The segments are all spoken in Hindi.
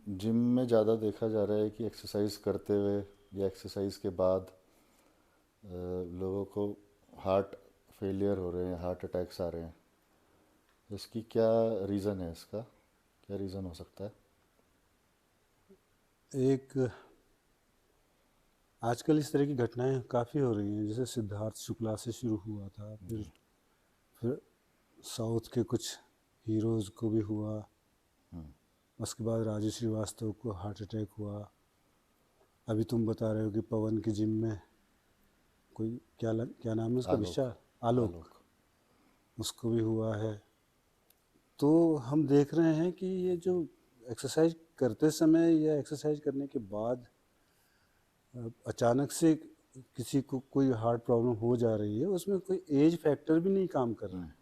जिम में ज़्यादा देखा जा रहा है कि एक्सरसाइज करते हुए या एक्सरसाइज के बाद लोगों को हार्ट फेलियर हो रहे हैं, हार्ट अटैक्स आ रहे हैं। इसकी क्या रीज़न है? इसका क्या रीज़न हो सकता है? एक आजकल इस तरह की घटनाएं काफ़ी हो रही हैं। जैसे सिद्धार्थ शुक्ला से शुरू हुआ था, फिर साउथ के कुछ हीरोज़ को भी हुआ। उसके बाद राजू श्रीवास्तव को हार्ट अटैक हुआ। अभी तुम बता रहे हो कि पवन की जिम में कोई क्या नाम है उसका, आलोक। विशाल, आलोक, आलोक। उसको भी हुआ है। तो हम देख रहे हैं कि ये जो एक्सरसाइज करते समय या एक्सरसाइज करने के बाद अचानक से किसी को कोई हार्ट प्रॉब्लम हो जा रही है, उसमें कोई एज फैक्टर भी नहीं काम कर रहा है।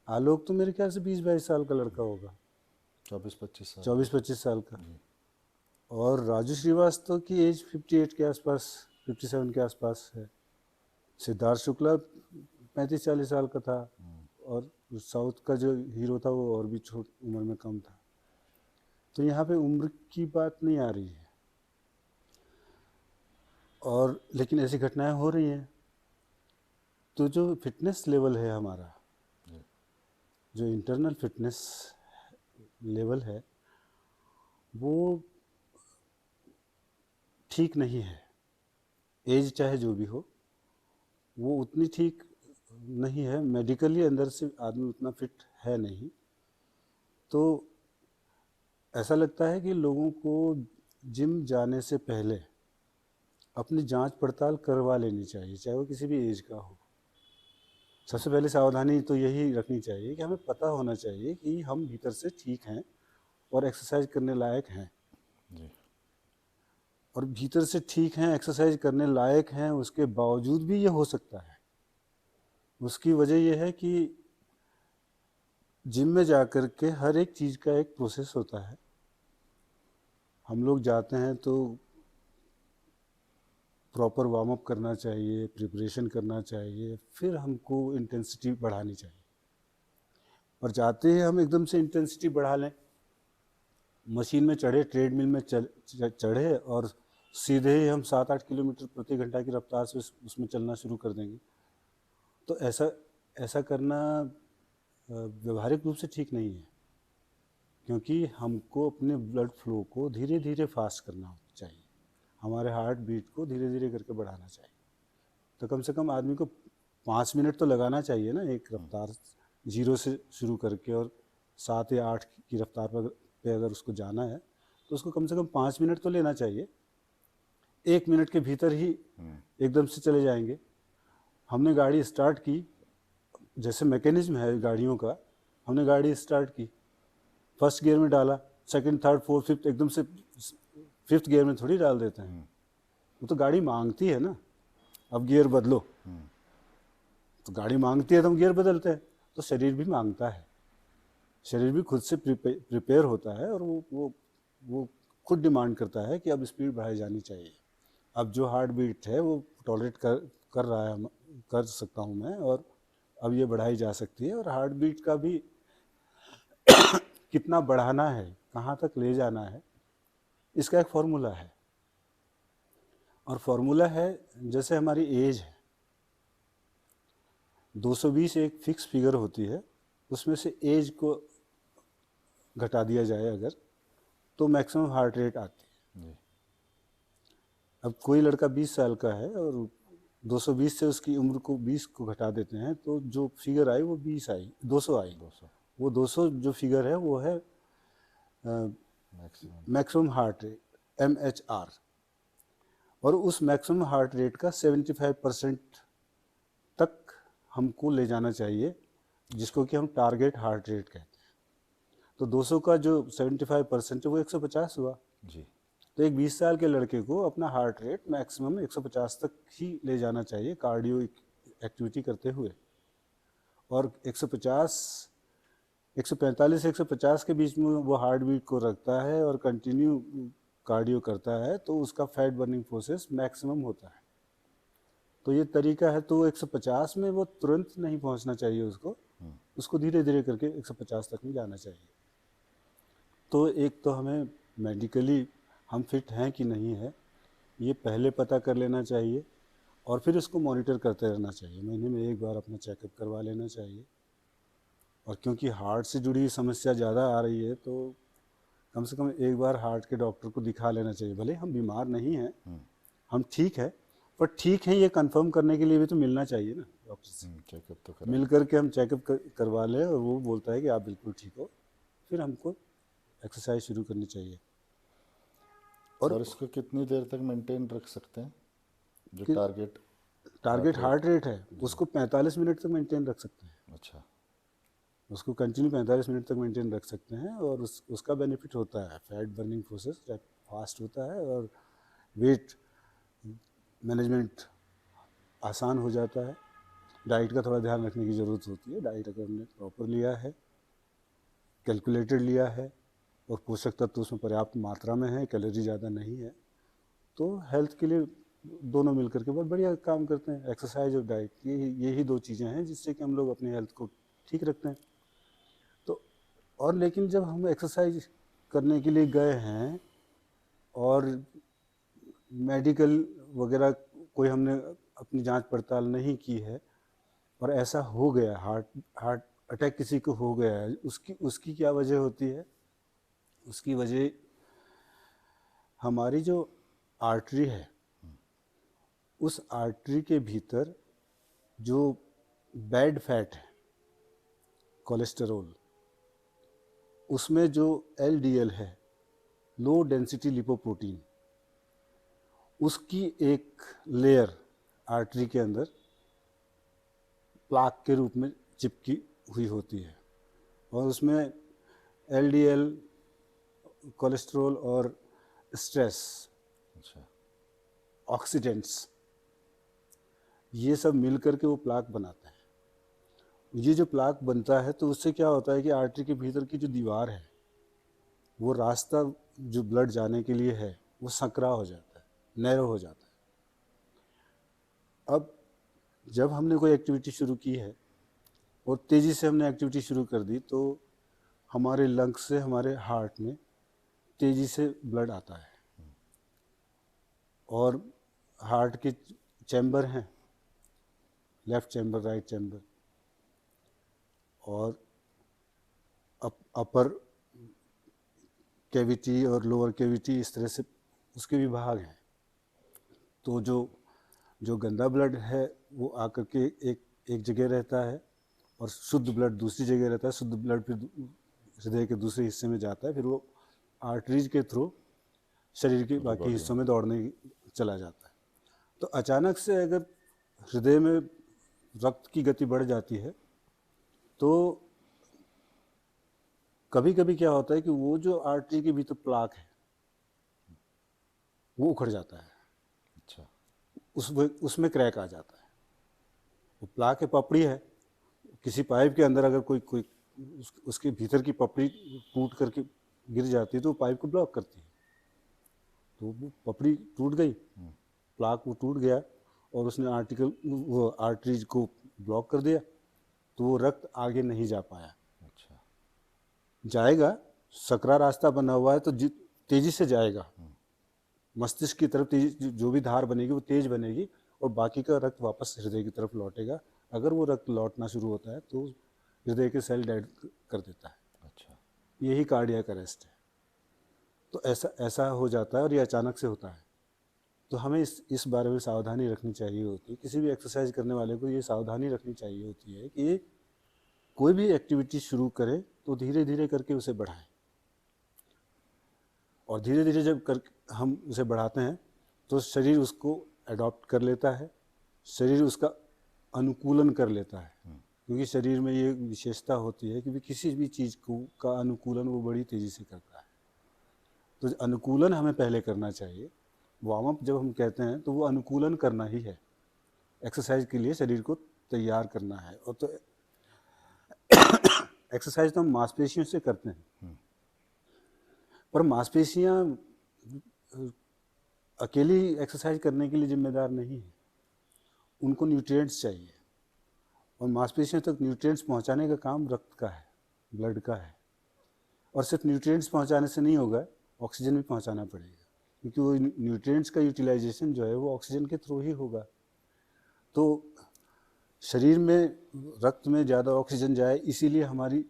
आलोक तो मेरे ख्याल से 20-22 साल का लड़का होगा, 24-25 साल का। 24-25 साल का। जी। और राजू श्रीवास्तव की एज 58 के आसपास, 57 के आसपास है। सिद्धार्थ शुक्ला 35-40 साल का था। और साउथ का जो हीरो था वो और भी छोट उम्र में कम था। तो यहाँ पे उम्र की बात नहीं आ रही है। और लेकिन ऐसी घटनाएं हो रही हैं। तो जो फिटनेस लेवल है हमारा, जी। जो इंटरनल फिटनेस लेवल है, वो ठीक नहीं है। एज चाहे जो भी हो, वो उतनी ठीक नहीं है। मेडिकली अंदर से आदमी उतना फिट है नहीं। तो ऐसा लगता है कि लोगों को जिम जाने से पहले अपनी जांच पड़ताल करवा लेनी चाहिए, चाहे वो किसी भी एज का हो। सबसे पहले सावधानी तो यही रखनी चाहिए कि हमें पता होना चाहिए कि हम भीतर से ठीक हैं और एक्सरसाइज करने लायक हैं। जी। और भीतर से ठीक हैं, एक्सरसाइज करने लायक हैं, उसके बावजूद भी ये हो सकता है। उसकी वजह यह है कि जिम में जाकर के हर एक चीज़ का एक प्रोसेस होता है। हम लोग जाते हैं तो प्रॉपर वार्म अप करना चाहिए, प्रिपरेशन करना चाहिए, फिर हमको इंटेंसिटी बढ़ानी चाहिए। और जाते ही हम एकदम से इंटेंसिटी बढ़ा लें, मशीन में चढ़े, ट्रेडमिल में चढ़े और सीधे ही हम 7-8 किलोमीटर प्रति घंटा की रफ्तार से उसमें चलना शुरू कर देंगे। तो ऐसा ऐसा करना व्यवहारिक रूप से ठीक नहीं है। क्योंकि हमको अपने ब्लड फ्लो को धीरे धीरे फास्ट करना चाहिए, हमारे हार्ट बीट को धीरे धीरे करके बढ़ाना चाहिए। तो कम से कम आदमी को 5 मिनट तो लगाना चाहिए ना, एक रफ्तार जीरो से शुरू करके और 7 या 8 की रफ्तार पे अगर उसको जाना है तो उसको कम से कम 5 मिनट तो लेना चाहिए। 1 मिनट के भीतर ही एकदम से चले जाएंगे। हमने गाड़ी स्टार्ट की, जैसे मैकेनिज्म है गाड़ियों का, हमने गाड़ी स्टार्ट की, फर्स्ट गियर में डाला, सेकंड, थर्ड, फोर्थ, फिफ्थ, एकदम से फिफ्थ गियर में थोड़ी डाल देते हैं। वो तो गाड़ी मांगती है ना, अब गियर बदलो। तो गाड़ी मांगती है तो हम गियर बदलते हैं। तो शरीर भी मांगता है, शरीर भी खुद से प्रिपेयर होता है और वो खुद डिमांड करता है कि अब स्पीड बढ़ाई जानी चाहिए। अब जो हार्ट बीट है वो टॉलरेट कर रहा है, कर सकता हूँ मैं, और अब ये बढ़ाई जा सकती है। और हार्ट बीट का भी कितना बढ़ाना है, कहाँ तक ले जाना है, इसका एक फॉर्मूला है। और फॉर्मूला है, जैसे हमारी एज है, 220 एक फिक्स फिगर होती है, उसमें से एज को घटा दिया जाए अगर, तो मैक्सिमम हार्ट रेट आती है। जी। अब कोई लड़का 20 साल का है और 220 से उसकी उम्र को 20 को घटा देते हैं, तो जो फिगर आई वो 20 आई, 200 आई। 200। वो 200 जो फिगर है वो है maximum. Maximum heart rate, MHR। और उस मैक्सिमम हार्ट रेट का 75% तक हमको ले जाना चाहिए, जिसको कि हम टारगेट हार्ट रेट कहते हैं। तो 200 का जो 75% है वो 150 हुआ। जी। तो एक 20 साल के लड़के को अपना हार्ट रेट मैक्सिमम 150 तक ही ले जाना चाहिए कार्डियो एक्टिविटी करते हुए। और 150, 145 से 150 के बीच में वो हार्ट बीट को रखता है और कंटिन्यू कार्डियो करता है, तो उसका फैट बर्निंग प्रोसेस मैक्सिमम होता है। तो ये तरीका है। तो 150 में वो तुरंत नहीं पहुंचना चाहिए उसको, उसको धीरे धीरे करके 150 तक में जाना चाहिए। तो एक तो हमें मेडिकली हम फिट हैं कि नहीं है ये पहले पता कर लेना चाहिए, और फिर इसको मॉनिटर करते रहना चाहिए। महीने में एक बार अपना चेकअप करवा लेना चाहिए। और क्योंकि हार्ट से जुड़ी समस्या ज़्यादा आ रही है तो कम से कम एक बार हार्ट के डॉक्टर को दिखा लेना चाहिए। भले हम बीमार नहीं हैं, हम ठीक है, पर ठीक है ये कंफर्म करने के लिए भी तो मिलना चाहिए ना डॉक्टर से। चेकअप तो करा। मिल करके हम चेकअप करवा लें और वो बोलता है कि आप बिल्कुल ठीक हो, फिर हमको एक्सरसाइज शुरू करनी चाहिए। और इसको कितनी देर तक मेंटेन रख सकते हैं, जो टारगेट टारगेट हार्ट रेट है उसको 45 मिनट तक मेंटेन रख सकते हैं। अच्छा। उसको कंटिन्यू 45 मिनट तक मेंटेन रख सकते हैं, और उसका बेनिफिट होता है, फैट बर्निंग प्रोसेस फास्ट होता है और वेट मैनेजमेंट आसान हो जाता है। डाइट का थोड़ा ध्यान रखने की ज़रूरत होती है। डाइट अगर हमने प्रॉपर लिया है, कैलकुलेटेड लिया है, और पोषक तत्व उसमें पर्याप्त मात्रा में है, कैलोरी ज़्यादा नहीं है, तो हेल्थ के लिए दोनों मिलकर के बहुत बढ़िया काम करते हैं। एक्सरसाइज और डाइट, यही दो चीज़ें हैं जिससे कि हम लोग अपनी हेल्थ को ठीक रखते हैं। तो और लेकिन जब हम एक्सरसाइज करने के लिए गए हैं और मेडिकल वगैरह कोई हमने अपनी जांच पड़ताल नहीं की है, और ऐसा हो गया, हार्ट हार्ट अटैक किसी को हो गया है, उसकी उसकी क्या वजह होती है? उसकी वजह हमारी जो आर्टरी है, उस आर्टरी के भीतर जो बैड फैट है, कोलेस्टेरोल, उसमें जो एलडीएल है, लो डेंसिटी लिपोप्रोटीन, उसकी एक लेयर आर्टरी के अंदर प्लाक के रूप में चिपकी हुई होती है, और उसमें एलडीएल, कोलेस्ट्रॉल और स्ट्रेस, अच्छा। ऑक्सीडेंट्स, ये सब मिल करके वो प्लाक बनाता है। ये जो प्लाक बनता है तो उससे क्या होता है कि आर्टरी के भीतर की जो दीवार है, वो रास्ता जो ब्लड जाने के लिए है वो संकरा हो जाता है, नैरो हो जाता है। अब जब हमने कोई एक्टिविटी शुरू की है और तेज़ी से हमने एक्टिविटी शुरू कर दी, तो हमारे लंग्स से हमारे हार्ट में तेज़ी से ब्लड आता है, और हार्ट के चैम्बर हैं, लेफ़्ट चैम्बर, राइट चैम्बर, और अपर कैविटी और लोअर कैविटी, इस तरह से उसके विभाग हैं। तो जो गंदा ब्लड है वो आकर के एक जगह रहता है, और शुद्ध ब्लड दूसरी जगह रहता है। शुद्ध ब्लड फिर हृदय के दूसरे हिस्से में जाता है, फिर वो आर्टरीज के थ्रू शरीर के बाकी हिस्सों में दौड़ने चला जाता है। तो अचानक से अगर हृदय में रक्त की गति बढ़ जाती है तो कभी कभी क्या होता है कि वो जो आर्टरी के भीतर प्लाक है वो उखड़ जाता है। अच्छा। उसमें क्रैक आ जाता है। वो प्लाक है, पपड़ी है, किसी पाइप के अंदर अगर कोई उसके भीतर की पपड़ी टूट करके गिर जाती है तो वो पाइप को ब्लॉक करती है। तो वो पपड़ी टूट गई, प्लाक वो टूट गया, और उसने वो आर्टरीज को ब्लॉक कर दिया, तो वो रक्त आगे नहीं जा पाया। अच्छा। जाएगा, सकरा रास्ता बना हुआ है तो तेजी से जाएगा, मस्तिष्क की तरफ तेजी, जो भी धार बनेगी वो तेज बनेगी, और बाकी का रक्त वापस हृदय की तरफ लौटेगा। अगर वो रक्त लौटना शुरू होता है तो हृदय के सेल डेड कर देता है। अच्छा। यही कार्डियक अरेस्ट है। तो ऐसा हो जाता है, और ये अचानक से होता है। तो हमें इस बारे में सावधानी रखनी चाहिए होती है। किसी भी एक्सरसाइज करने वाले को ये सावधानी रखनी चाहिए होती है कि कोई भी एक्टिविटी शुरू करे तो धीरे धीरे करके उसे बढ़ाएं, और धीरे धीरे जब हम उसे बढ़ाते हैं तो शरीर उसको अडॉप्ट कर लेता है, शरीर उसका अनुकूलन कर लेता है। क्योंकि शरीर में ये विशेषता होती है कि किसी भी चीज़ का अनुकूलन वो बड़ी तेज़ी से करता है। तो अनुकूलन हमें पहले करना चाहिए। वार्म अप जब हम कहते हैं तो वो अनुकूलन करना ही है, एक्सरसाइज के लिए शरीर को तैयार करना है। और तो एक्सरसाइज तो हम मांसपेशियों से करते हैं, पर मांसपेशियाँ अकेली एक्सरसाइज करने के लिए जिम्मेदार नहीं है, उनको न्यूट्रिएंट्स चाहिए, और मांसपेशियों तक न्यूट्रिएंट्स पहुंचाने का काम रक्त का है, ब्लड का है। और सिर्फ न्यूट्रिएंट्स पहुंचाने से नहीं होगा, ऑक्सीजन भी पहुंचाना पड़ेगा, क्योंकि वो न्यूट्रिएंट्स का यूटिलाइजेशन जो है वो ऑक्सीजन के थ्रू ही होगा। तो शरीर में, रक्त में ज़्यादा ऑक्सीजन जाए इसीलिए हमारी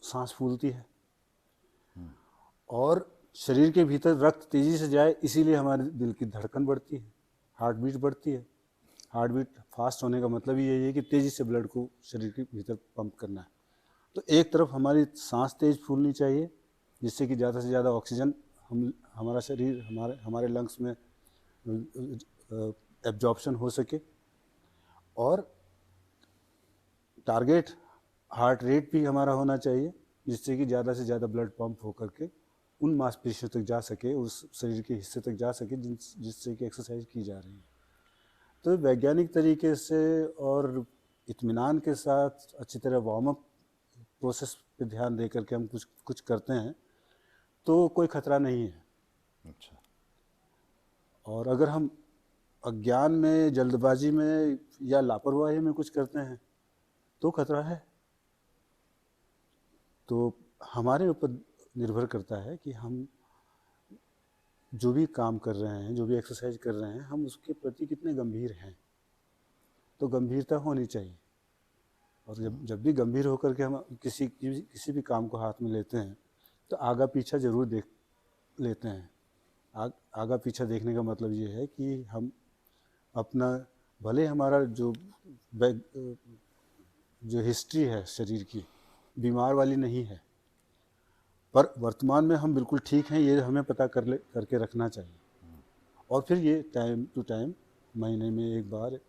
सांस फूलती है, और शरीर के भीतर रक्त तेज़ी से जाए इसीलिए हमारे दिल की धड़कन बढ़ती है, हार्ट बीट बढ़ती है। हार्ट बीट फास्ट होने का मतलब ही यही है कि तेज़ी से ब्लड को शरीर के भीतर पंप करना है। तो एक तरफ हमारी सांस तेज फूलनी चाहिए, जिससे कि ज़्यादा से ज़्यादा ऑक्सीजन हमारा शरीर, हमारे लंग्स में एब्जॉर्प्शन हो सके, और टारगेट हार्ट रेट भी हमारा होना चाहिए, जिससे कि ज़्यादा से ज़्यादा ब्लड पंप होकर के उन मांसपेशियों तक जा सके, उस शरीर के हिस्से तक जा सके जिससे कि एक्सरसाइज की जा रही है। तो वैज्ञानिक तरीके से और इत्मीनान के साथ अच्छी तरह वार्म अप प्रोसेस पे ध्यान दे करके हम कुछ करते हैं तो कोई खतरा नहीं है। अच्छा। और अगर हम अज्ञान में, जल्दबाजी में या लापरवाही में कुछ करते हैं तो खतरा है। तो हमारे ऊपर निर्भर करता है कि हम जो भी काम कर रहे हैं, जो भी एक्सरसाइज कर रहे हैं, हम उसके प्रति कितने गंभीर हैं। तो गंभीरता होनी चाहिए, और जब भी गंभीर होकर के हम किसी भी काम को हाथ में लेते हैं तो आगा पीछा ज़रूर देख लेते हैं। आगा पीछा देखने का मतलब ये है कि हम अपना, भले हमारा जो हिस्ट्री है शरीर की बीमार वाली नहीं है, पर वर्तमान में हम बिल्कुल ठीक हैं, ये हमें पता करके रखना चाहिए। और फिर ये टाइम टू टाइम, महीने में एक बार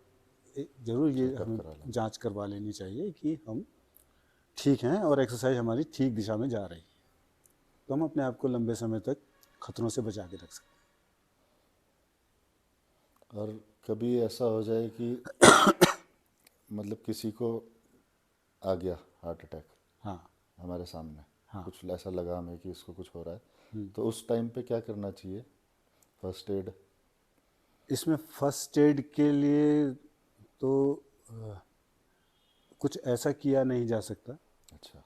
ज़रूर ये हमें जांच करवा लेनी चाहिए कि हम ठीक हैं और एक्सरसाइज हमारी ठीक दिशा में जा रही है, तो हम अपने आप को लंबे समय तक खतरों से बचा के रख सकते हैं। और कभी ऐसा हो जाए कि मतलब किसी को आ गया हार्ट अटैक, हाँ हमारे सामने, हाँ, कुछ ऐसा लगा हमें कि इसको कुछ हो रहा है, तो उस टाइम पे क्या करना चाहिए? First aid? इसमें फर्स्ट एड के लिए तो कुछ ऐसा किया नहीं जा सकता। अच्छा।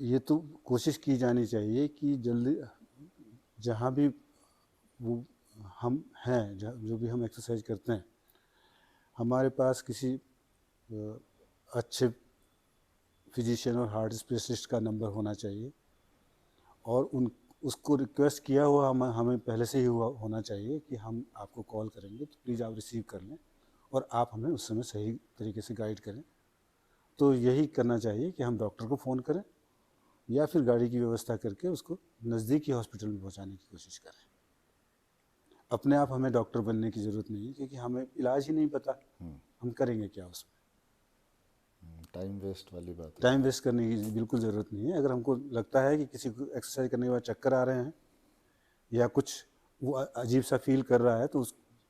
ये तो कोशिश की जानी चाहिए कि जल्दी, जहाँ भी वो हम हैं, जो भी हम एक्सरसाइज करते हैं, हमारे पास किसी अच्छे फिजिशियन और हार्ट स्पेशलिस्ट का नंबर होना चाहिए, और उसको रिक्वेस्ट किया हुआ हमें पहले से ही होना चाहिए कि हम आपको कॉल करेंगे, तो प्लीज़ आप रिसीव कर लें और आप हमें उस समय सही तरीके से गाइड करें। तो यही करना चाहिए कि हम डॉक्टर को फ़ोन करें या फिर गाड़ी की व्यवस्था करके उसको नज़दीकी हॉस्पिटल में पहुंचाने की कोशिश करें। अपने आप हमें डॉक्टर बनने की ज़रूरत नहीं है, क्योंकि हमें इलाज ही नहीं पता, हम करेंगे क्या उसमें। टाइम वेस्ट वाली बात है। टाइम वेस्ट करने की बिल्कुल ज़रूरत नहीं है। अगर हमको लगता है कि किसी को एक्सरसाइज करने के बाद चक्कर आ रहे हैं या कुछ वो अजीब सा फील कर रहा है, तो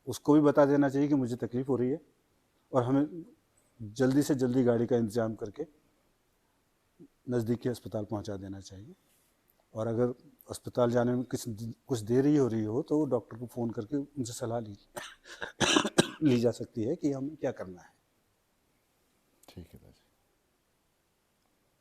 उसको भी बता देना चाहिए कि मुझे तकलीफ़ हो रही है, और हमें जल्दी से जल्दी गाड़ी का इंतज़ाम करके नज़दीकी अस्पताल पहुंचा देना चाहिए। और अगर अस्पताल जाने में कुछ देर ही हो रही हो तो डॉक्टर को फ़ोन करके उनसे सलाह ली जा सकती है कि हमें क्या करना है। ठीक है।